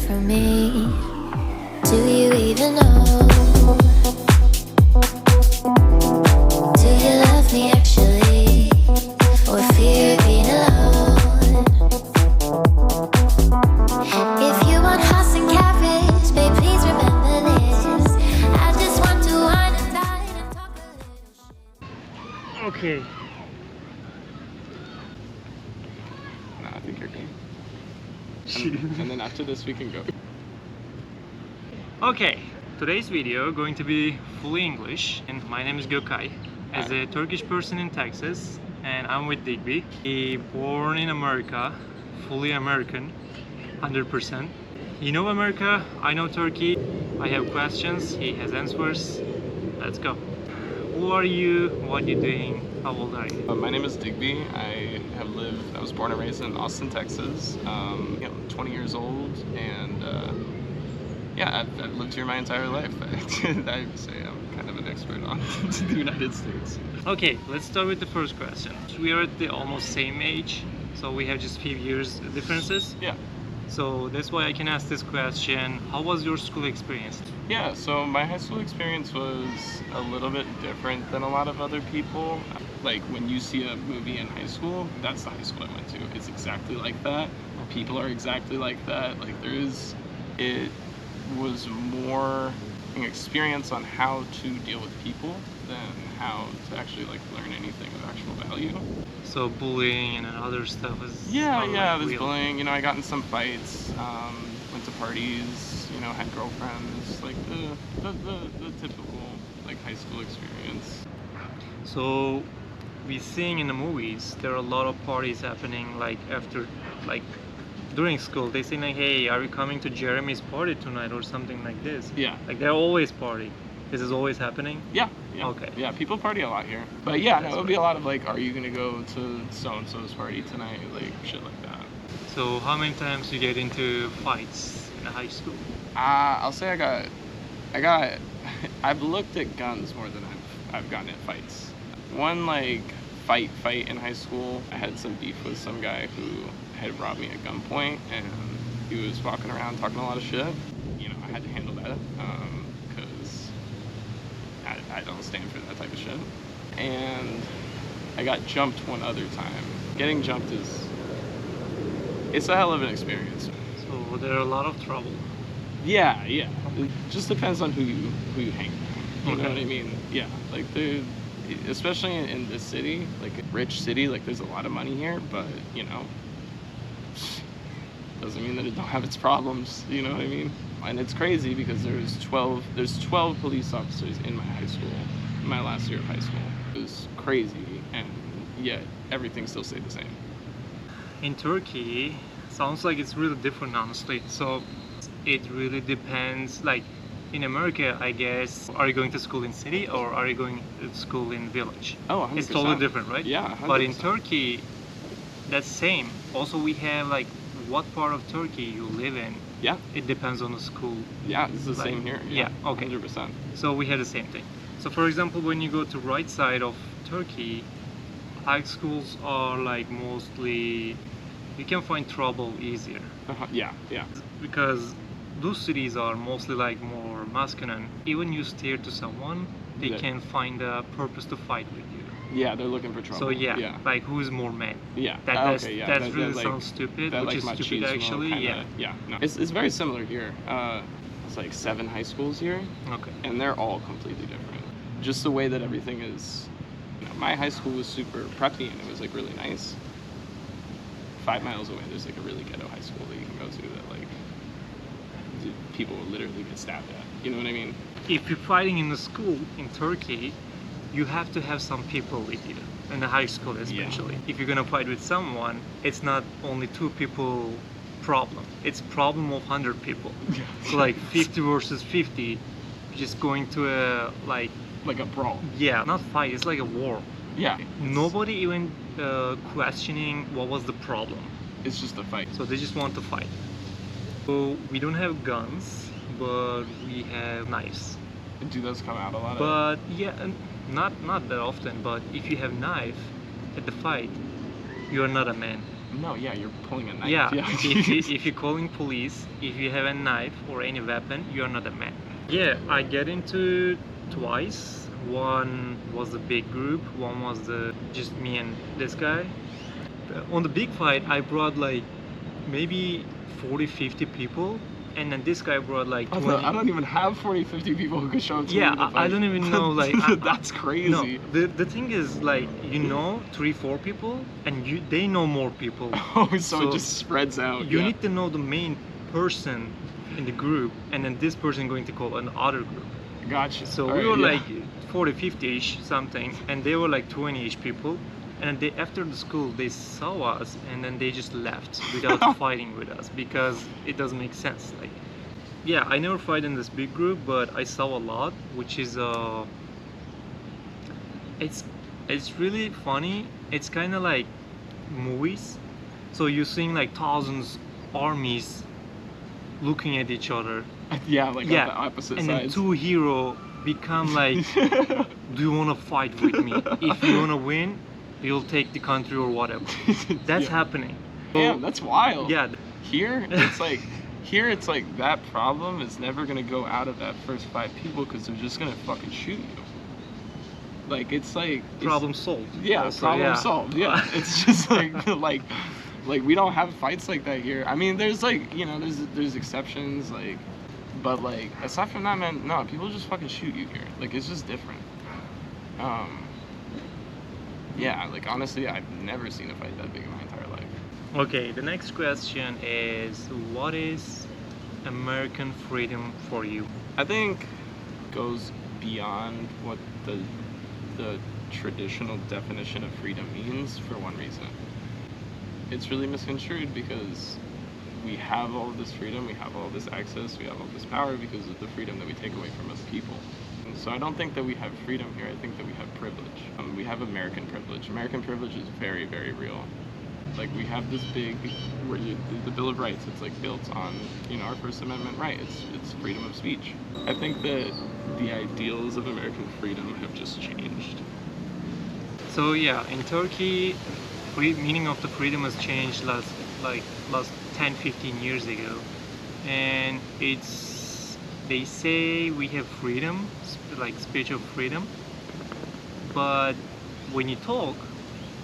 from me. Do you even know? Do you love me actually? Or fear being alone? If you want horse and carriage, babe, please remember this. I just want to wine and dine and talk a little shit. Okay. No, I think you're good. And then after this we can go. Okay, today's video going to be fully English, and my name is Gökay. As a Turkish person in Texas, and I'm with Digby. He born in America, fully American, 100%. You know America, I know Turkey. I have questions, he has answers. Let's go. Who are you? What are you doing? How old are you? My name is Digby. I was born and raised in Austin, Texas. 20 years old, and yeah, I've lived here my entire life. I would say I'm kind of an expert on the United States. Okay, let's start with the first question. We are at the almost same age, so we have just few years differences. Yeah. So that's why I can ask this question. How was your school experience? Yeah, so my high school experience was a little bit different than a lot of other people. Like when you see a movie in high school, that's the high school I went to. It's exactly like that. People are exactly like that. Like it was more an experience on how to deal with people than how to actually like learn anything of actual value. So bullying and other stuff is Yeah, like there's real. bullying. You know, I got in some fights, went to parties, you know, had girlfriends, like the typical like high school experience. So we seeing in the movies there are a lot of parties happening like after like during school. They say like, hey, are you coming to Jeremy's party tonight or something like this? Yeah. Like they're always partying. This is always happening? Yeah. Okay. Yeah, people party a lot here. But yeah, That's it would be a lot of like, are you gonna go to so-and-so's party tonight? Like shit like that. So how many times you get into fights in high school? I'll say I've looked at guns more than I've gotten at fights. One like fight in high school, I had some beef with some guy who had robbed me at gunpoint, and he was walking around talking a lot of shit. You know, I had to handle that because I don't stand for that type of shit. And I got jumped one other time. Getting jumped it's a hell of an experience. So there are a lot of trouble. Yeah. It just depends on who you hang with. You know what I mean? Yeah, like especially in this city, like a rich city, like there's a lot of money here, but you know, doesn't mean that it don't have its problems. You know what I mean? And it's crazy because there's 12 police officers in my high school, my last year of high school. It was crazy, and yet everything still stayed the same. In Turkey, sounds like it's really different, honestly. So it really depends. Like in America, I guess, are you going to school in city or are you going to school in village? Oh, 100%. It's totally different, right? Yeah, 100%. But in Turkey, that's same. Also, we have like what part of Turkey you live in. Yeah. It depends on the school. Yeah, it's the Like, same here. yeah, okay. 100%. So we have the same thing. So for example, when you go to right side of Turkey, high schools are like mostly, you can find trouble easier. Yeah. Because those cities are mostly like more masculine. Even you stare to someone, they Yeah. can find a purpose to fight with you. Yeah, they're looking for trouble. So yeah, like who is more man? Yeah. That Okay, yeah. that really like, sounds stupid, that, which like, is stupid machismo actually. kinda, Yeah. No. It's very similar here. It's like 7 high schools here, Okay. and they're all completely different. Just the way that everything is. You know, my high school was super preppy, and it was like really nice. 5 miles away, there's like a really ghetto high school that you can go to that like people will literally get stabbed at. You know what I mean? If you're fighting in the school in Turkey, you have to have some people with you in the high school especially. If you're gonna fight with someone, it's not only 2 people problem. It's problem of 100 people. So like 50 versus 50, just going to a like a brawl. Yeah, not fight. It's like a war. Yeah. Nobody even questioning what was the problem. It's just a fight. So they just want to fight. So we don't have guns, but we have knives. Do those come out a lot? But yeah, not that often. But if you have knife at the fight, you are not a man. No, yeah, you're pulling a knife. Yeah, if you're calling police, if you have a knife or any weapon, you're not a man. Yeah, I get into twice. One was the big group, one was the just me and this guy. On the big fight, I brought like maybe 40-50 people, and then this guy brought like 20. I don't even have 40-50 people who could show up to me. Yeah, I don't even know, like that's crazy. No, the thing is, like, 3-4 people, and they know more people. Oh, so it just spreads out. You need to know the main person in the group, and then this person going to call another group. Gotcha. So All we right, were yeah. like 40-50ish something, and they were like 20ish people. And they, after the school, they saw us, and then they just left without fighting with us, because it doesn't make sense. Like, yeah, I never fight in this big group, but I saw a lot, which is it's really funny. It's kind of like movies. So you're seeing like thousands armies looking at each other. Yeah, like on the opposite and sides. then two hero become like, do you want to fight with me? If you want to win, you'll take the country or whatever. That's Yeah. happening. Damn, that's wild. Yeah. Here, it's like that problem is never gonna go out of that first 5 people because they're just gonna fucking shoot you. Like it's like Problem solved. Yeah, Also, problem solved. Yeah, it's just like we don't have fights like that here. I mean, there's like there's exceptions but like aside from that, man, no, people just fucking shoot you here. Like it's just different. Yeah, like honestly, I've never seen a fight that big in my entire life. Okay, the next question is, what is American freedom for you? I think goes beyond what the traditional definition of freedom means for one reason. It's really misconstrued because we have all of this freedom, we have all of this access, we have all this power because of the freedom that we take away from other people. And so I don't think that we have freedom here, I think that we have privilege. We have American privilege. American privilege is very, very real. Like we have this big, the Bill of Rights, it's like built on, our First Amendment right, it's freedom of speech. I think that the ideals of American freedom have just changed. So yeah, in Turkey, meaning of the freedom has changed last 10-15 years ago, and they say we have freedom, like spiritual freedom, but when you talk,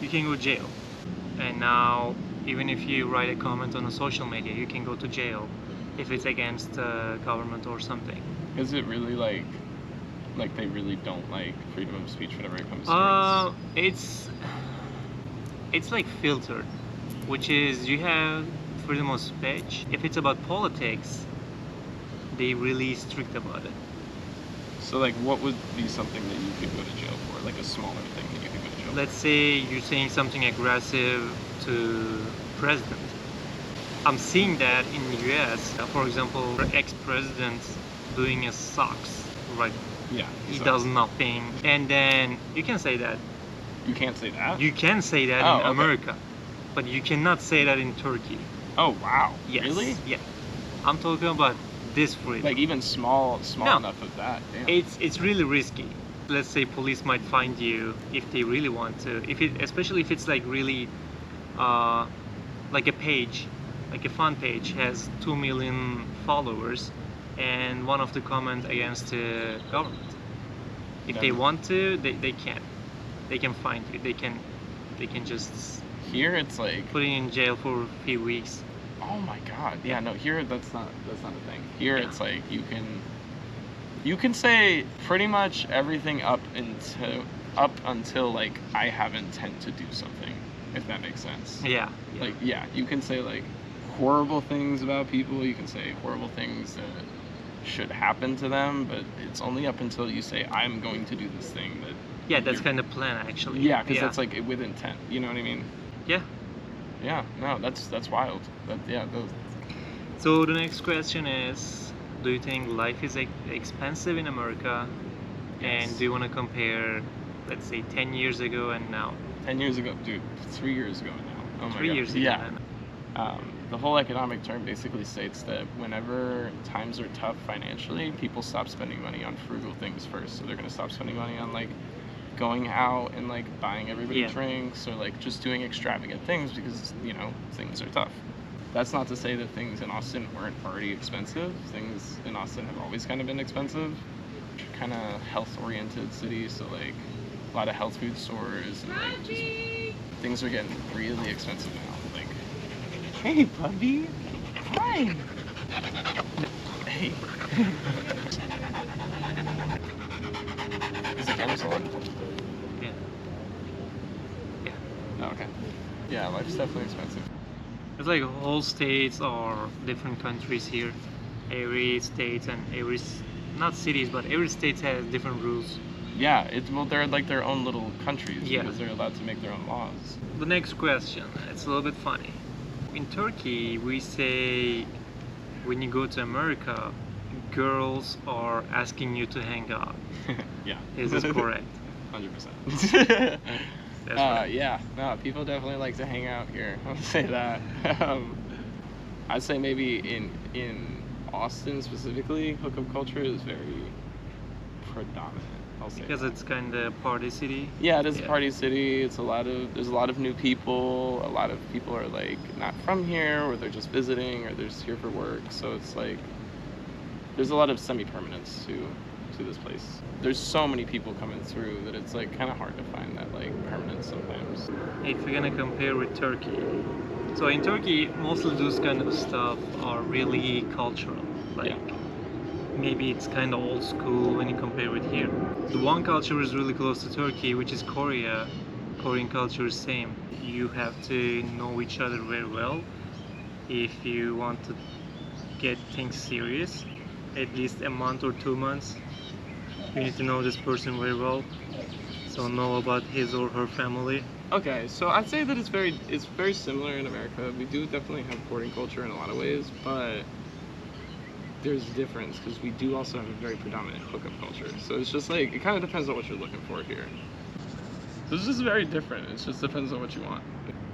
you can go to jail. And now, even if you write a comment on a social media, you can go to jail if it's against government or something. Is it really like they really don't like freedom of speech whenever it comes to It's like filtered, which is you have freedom of speech. If it's about politics, they really strict about it. So like what would be something that you could go to jail for? Like a smaller thing that you could go to jail for? Let's say you're saying something aggressive to president. I'm seeing that in the US, for example, ex-president doing his sucks, right? Yeah. He so does nothing, and then you can say that. You can't say that? You can say that Oh, in okay. America, but you cannot say that in Turkey. Oh wow. Yes. Really? Yeah. I'm talking about this freedom. Like even small No. enough of that. Damn. It's really risky. Let's say police might find you if they really want to. Especially if it's like really, like a page, like a fun page has 2 million followers, and one of the comment against the government. If they want to, they can. They can find you. They can just Here it's like, put you in jail for a few weeks. oh my god. Yeah, no, here that's not a thing. Here Yeah. it's like you can say pretty much everything up until like I have intent to do something, if that makes sense. Yeah. Like yeah, you can say like horrible things about people, you can say horrible things that should happen to them, but it's only up until you say I'm going to do this thing that Yeah, that's kind of plan actually. yeah, because that's like with intent, you know what I mean? Yeah. Yeah, no, that's wild. So the next question is, do you think life is expensive in America? Yes. And do you want to compare, let's say, 10 years ago and now? 10 years ago, dude, 3 years ago now. Oh my 3 god. years ago. Yeah. and- The whole economic term basically states that whenever times are tough financially, people stop spending money on frugal things first. So they're going to stop spending money on like going out and like buying everybody Yeah. drinks or like just doing extravagant things because, you know, things are tough. That's not to say that things in Austin weren't already expensive. Things in Austin have always kind of been expensive. Kind of health-oriented city, so like a lot of health food stores and like just things are getting really expensive now. Like, hey, puppy, hi. Hey. Is the camera still on? Yeah. Yeah. Oh, okay. Yeah, life's definitely expensive. It's like whole states or different countries here. Every state and not cities, but every state has different rules. Yeah, well, they're like their own little countries Yeah. because they're allowed to make their own laws. The next question, it's a little bit funny. In Turkey, we say when you go to America, girls are asking you to hang out. Yeah. Is this correct? 100%. That's right. Yeah, no, people definitely like to hang out here. I'll say that. I'd say maybe in Austin specifically, hookup culture is very predominant. I'll say Because that. it's kind of party city. Yeah, it is a Yeah. party city. There's a lot of new people. A lot of people are like not from here, or they're just visiting, or they're just here for work. So it's like there's a lot of semi-permanence to this place. There's so many people coming through that it's like kind of hard to find that like permanence sometimes. If you're gonna compare with Turkey, so in Turkey, most of those kind of stuff are really cultural. Like maybe it's kind of old school when you compare with here. The one culture is really close to Turkey, which is Korea. Korean culture is same. You have to know each other very well if you want to get things serious. At least a month or 2 months. You need to know this person very well, so know about his or her family. Okay, so I'd say that it's very similar in America. We do definitely have courting culture in a lot of ways, but there's a difference because we do also have a very predominant hookup culture. So it's just like it kind of depends on what you're looking for here. So it's just very different. It just depends on what you want.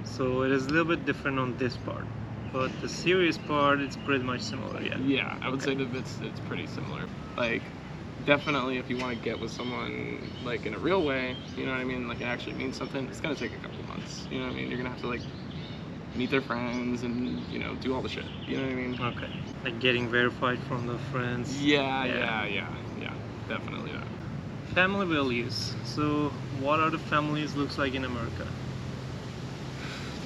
So it is a little bit different on this part, but the serious part it's pretty much similar. Yeah. Yeah, I would say that it's pretty similar. Like, definitely if you want to get with someone like in a real way, you know what I mean, like it actually means something, it's gonna take a couple months. You know what I mean? You're gonna have to like meet their friends and, you know, do all the shit. You know what I mean? Okay. Like getting verified from the friends. Yeah, Yeah. definitely that. Family values. So what are the families looks like in America?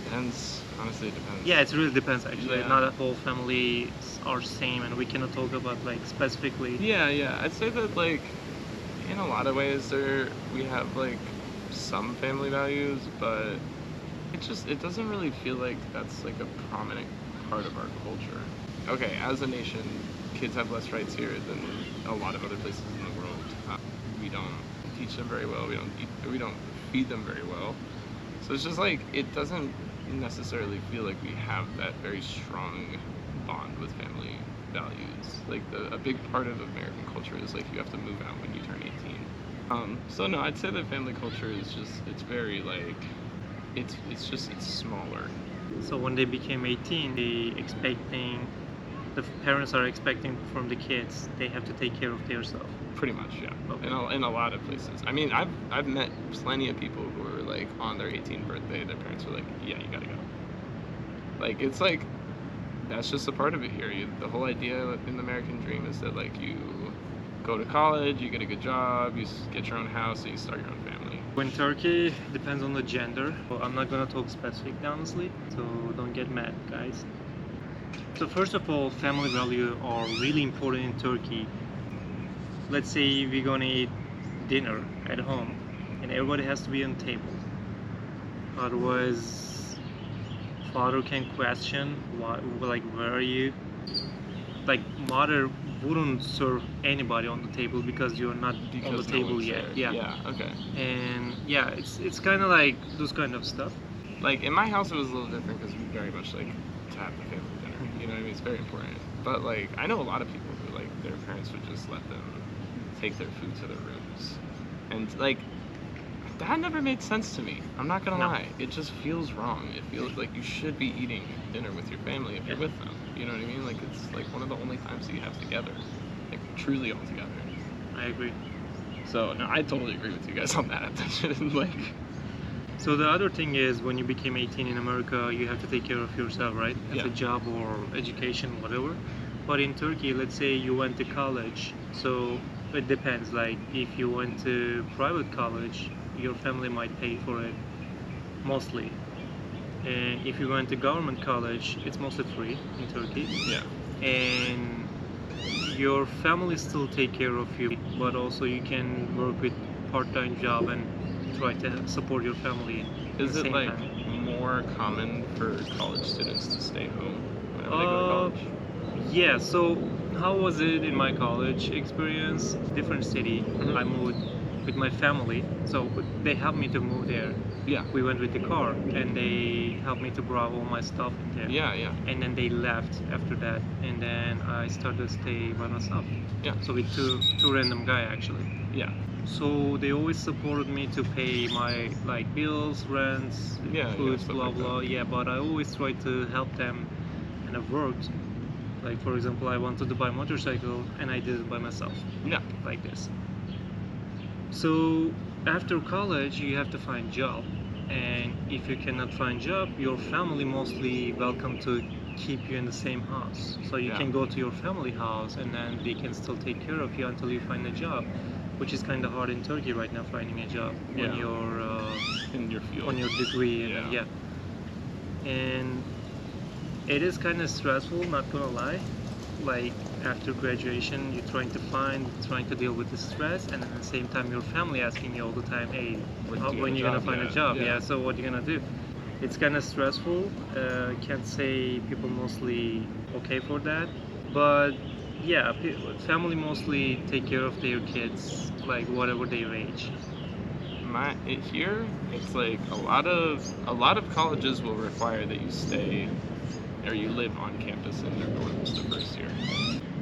Depends. Honestly, it depends. Yeah, it really depends actually. Yeah. Not all families are same, and we cannot talk about like specifically. Yeah. I'd say that like in a lot of ways we have like some family values, but it doesn't really feel like that's like a prominent part of our culture. Okay, as a nation, kids have less rights here than a lot of other places in the world. We don't teach them very well. We don't feed them very well. So it's just like it doesn't necessarily feel like we have that very strong bond with family values. Like a big part of American culture is like you have to move out when you turn 18. So no, I'd say that family culture is just it's very like it's smaller. So when they became 18, the parents are expecting from the kids they have to take care of themselves. Pretty much, yeah. Okay. In a lot of places. I mean, I've met plenty of people who are like on their 18th birthday, their parents were like, yeah, you gotta go. Like it's like that's just a part of it here. The whole idea in the American dream is that like you go to college, you get a good job, you get your own house, and you start your own family. In Turkey, depends on the gender. Well, I'm not gonna talk specific, honestly, so don't get mad, guys. So first of all, family value are really important in Turkey. Let's say we're gonna eat dinner at home, and everybody has to be on the table. Otherwise, father can question, why, like, where are you? Like, mother wouldn't serve anybody on the table because you're not on Because the no table one's yet. there. Yeah. Okay. And yeah, it's kind of like those kind of stuff. Like in my house, it was a little different because we very much like to have the family dinner. You know what I mean? It's very important. But like, I know a lot of people who like their parents would just let them take their food to their rooms, and like that never made sense to me. I'm not gonna No. lie. It just feels wrong. It feels like you should be eating dinner with your family if you're Yeah. with them. You know what I mean? Like it's like one of the only times that you have together, like truly all together. I agree. So no, I totally agree with you guys on that. That shouldn't like. So the other thing is, when you became 18 in America, you have to take care of yourself, right? As Yeah. a job or education, whatever. But in Turkey, let's say you went to college, so it depends. Like if you went to private college, your family might pay for it mostly. And if you went to government college, it's mostly free in Turkey. Yeah. And your family still take care of you, but also you can work with part-time job and try to support your family at Is the it same like time. more common for college students to stay home whenever they go to college? Yeah, so how was it in my college experience? Different city. Mhm. I moved with my family, so they helped me to move there. Yeah. We went with the car and they helped me to grab all my stuff in there. Yeah, yeah. And then they left after that, and then I started to stay by myself. Yeah. So with two random guy actually. Yeah. So they always supported me to pay my like bills, rents, Yeah, foods, stuff blah like blah. that. Yeah, but I always tried to help them, and I've worked. Like for example, I wanted to buy a motorcycle, and I did it by myself, Yeah. like this. So after college, you have to find job, and if you cannot find job, your family mostly welcome to keep you in the same house. So you Yeah. can go to your family house, and then they can still take care of you until you find a job, which is kind of hard in Turkey right now, finding a job when Yeah. you're In your field. on your degree. And, Yeah. and it is kind of stressful, not gonna lie. Like after graduation, you're trying to deal with the stress, and at the same time, your family asking you all the time, "Hey, When do you when get you a gonna job?" find Yeah, a job? yeah. Yeah. So what you gonna do?" It's kind of stressful. Can't say people mostly okay for that, but yeah, family mostly take care of their kids, like whatever their age. Here, it's like a lot of colleges will require that you stay or you live on campus in their dorms the first year.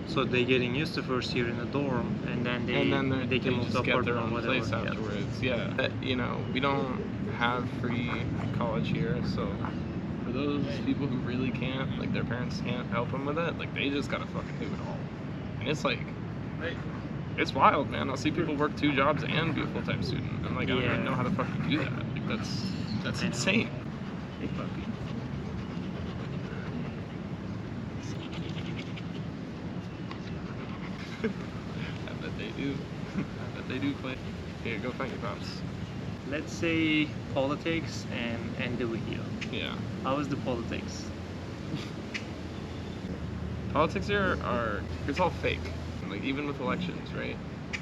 So they're getting used to first year in a dorm, and then they can move to just get their apartment or own whatever. place Yeah. afterwards. Yeah. You know, we don't have free college here, so for those people who really can't, like their parents can't help them with it, like they just gotta fucking do it all. And it's like, it's wild, man. I'll see people work 2 jobs and be a full-time student. I'm like, I don't Yeah. even know how to fucking do that. Like that's I know. insane. Hey, puppy. I bet they do. I bet they do play. Here, go find your pops. Let's say politics and end the video. Yeah. How is the politics? Politics here are, it's all fake. Like, even with elections, right?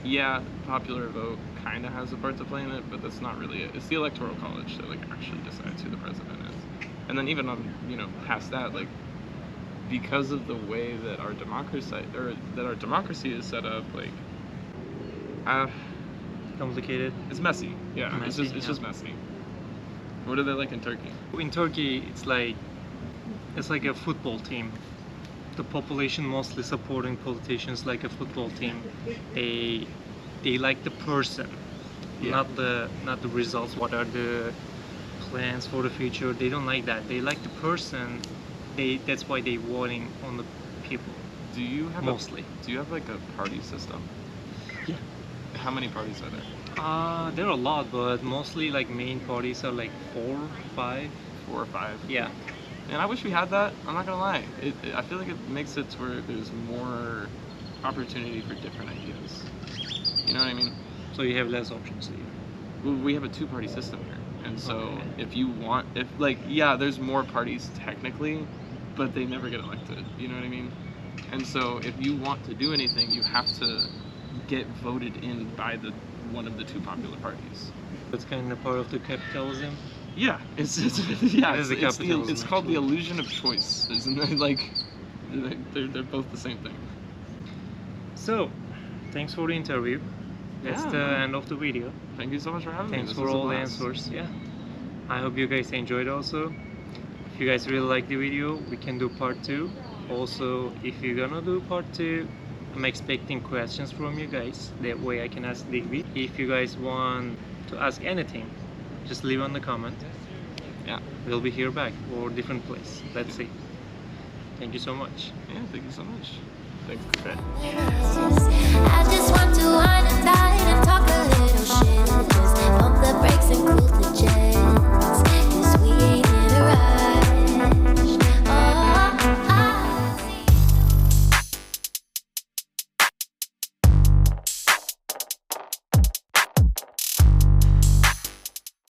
Yeah, popular vote kind of has a part to play in it, but that's not really it. It's the electoral college that, like, actually decides who the president is. And then even on, you know, past that, like, because of the way that our democracy is set up, like, Complicated. it's messy. Yeah, Messy, it's yeah. just messy. What are they like in Turkey? In Turkey, it's like a football team. The population mostly supporting politicians like a football team. They like the person, Yeah. not the results. What are the plans for the future? They don't like that. They like the person. That's why they voting on the people. Do you have Mostly. Do you have like a party system? Yeah. How many parties are there? There are a lot, but mostly like main parties are like 4, 5. 4 or 5. Yeah. And I wish we had that. I'm not gonna lie. I feel like it makes it to where there's more opportunity for different ideas. You know what I mean? So you have less options here. Well, we have a 2-party system here, and so Okay. if you want, if like, yeah, there's more parties technically, but they never get elected. You know what I mean? And so if you want to do anything, you have to get voted in by one of the 2 popular parties. That's kind of part of the capitalism. Yeah, it's yeah, It is a it's capitalism, it's called the actually. illusion of choice. Isn't it? Like they're both the same thing. So, thanks for the interview. That's Yeah, the man. end of the video. Thank you so much for having me. Thanks This for was a all the blast. answers. Yeah. I hope you guys enjoyed also. If you guys really like the video, we can do part 2. Also, if you're gonna do part 2, I'm expecting questions from you guys. That way I can ask Digby. If you guys want to ask anything, just leave on the comment. Yeah. We'll be here back or different place. Let's see. Thank you so much. Yeah, thank you so much. Thanks. I just want to untie